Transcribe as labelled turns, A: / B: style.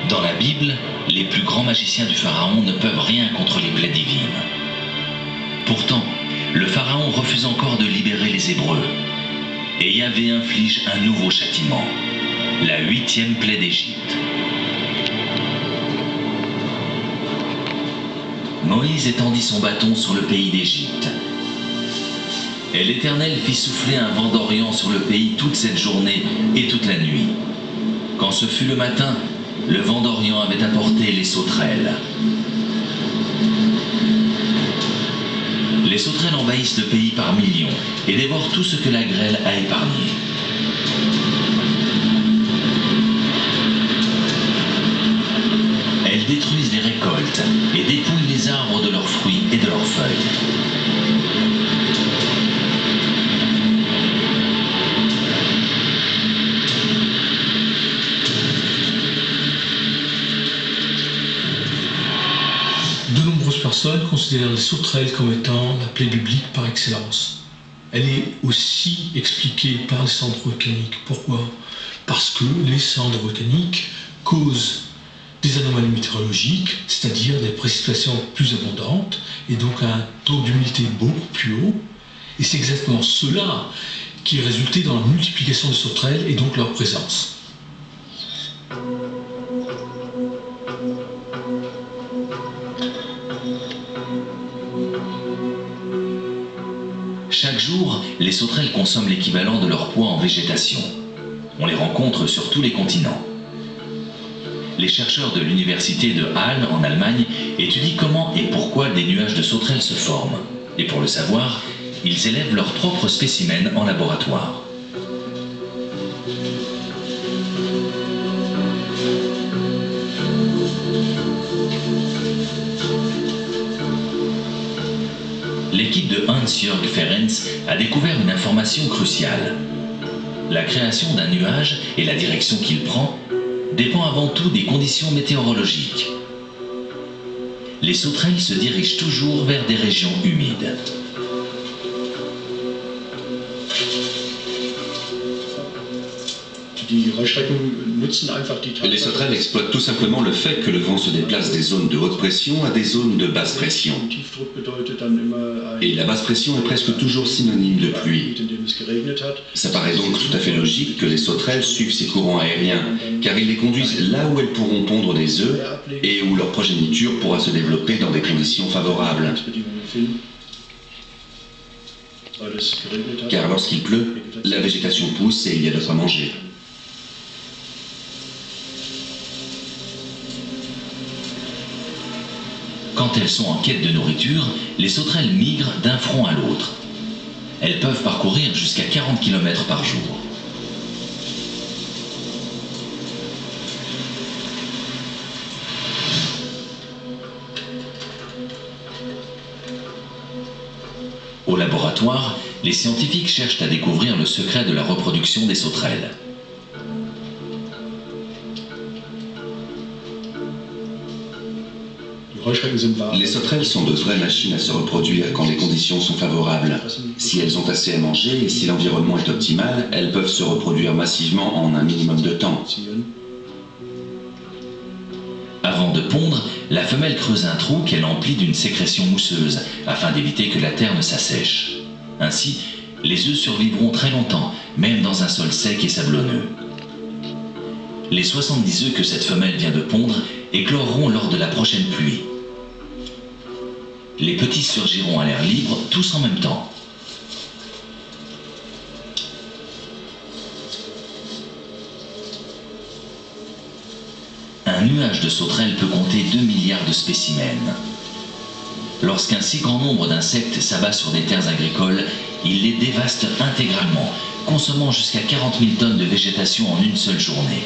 A: Dans la Bible, les plus grands magiciens du Pharaon ne peuvent rien contre les plaies divines. Pourtant, le Pharaon refuse encore de libérer les Hébreux. Et Yahvé inflige un nouveau châtiment, la 8e plaie d'Égypte. Moïse étendit son bâton sur le pays d'Égypte. Et l'Éternel fit souffler un vent d'Orient sur le pays toute cette journée et toute la nuit. Quand ce fut le matin, le vent d'Orient avait apporté les sauterelles. Les sauterelles envahissent le pays par millions et dévorent tout ce que la grêle a épargné. Elles détruisent les récoltes et dépouillent les arbres de leurs fruits et de leurs feuilles.
B: De nombreuses personnes considèrent les sauterelles comme étant la plaie biblique par excellence. Elle est aussi expliquée par les cendres volcaniques. Pourquoi? Parce que les cendres volcaniques causent des anomalies météorologiques, c'est-à-dire des précipitations plus abondantes, et donc un taux d'humidité beaucoup plus haut. Et c'est exactement cela qui est résulté dans la multiplication des sauterelles et donc leur présence.
A: Chaque jour, les sauterelles consomment l'équivalent de leur poids en végétation. On les rencontre sur tous les continents. Les chercheurs de l'université de Halle, en Allemagne, étudient comment et pourquoi des nuages de sauterelles se forment. Et pour le savoir, ils élèvent leurs propres spécimens en laboratoire. L'équipe de Hans-Jörg Ferenc a découvert une information cruciale. La création d'un nuage et la direction qu'il prend dépend avant tout des conditions météorologiques. Les sauterelles se dirigent toujours vers des régions humides.
C: Les sauterelles exploitent tout simplement le fait que le vent se déplace des zones de haute pression à des zones de basse pression. Et la basse pression est presque toujours synonyme de pluie. Ça paraît donc tout à fait logique que les sauterelles suivent ces courants aériens, car ils les conduisent là où elles pourront pondre des œufs et où leur progéniture pourra se développer dans des conditions favorables. Car lorsqu'il pleut, la végétation pousse et il y a de quoi manger.
A: Quand elles sont en quête de nourriture, les sauterelles migrent d'un front à l'autre. Elles peuvent parcourir jusqu'à 40 km par jour. Au laboratoire, les scientifiques cherchent à découvrir le secret de la reproduction des sauterelles.
C: Les sauterelles sont de vraies machines à se reproduire quand les conditions sont favorables. Si elles ont assez à manger et si l'environnement est optimal, elles peuvent se reproduire massivement en un minimum de temps.
A: Avant de pondre, la femelle creuse un trou qu'elle emplit d'une sécrétion mousseuse afin d'éviter que la terre ne s'assèche. Ainsi, les œufs survivront très longtemps, même dans un sol sec et sablonneux. Les 70 œufs que cette femelle vient de pondre écloreront lors de la prochaine pluie. Les petits surgiront à l'air libre, tous en même temps. Un nuage de sauterelles peut compter 2 milliards de spécimens. Lorsqu'un si grand nombre d'insectes s'abat sur des terres agricoles, il les dévaste intégralement, consommant jusqu'à 40 000 tonnes de végétation en une seule journée.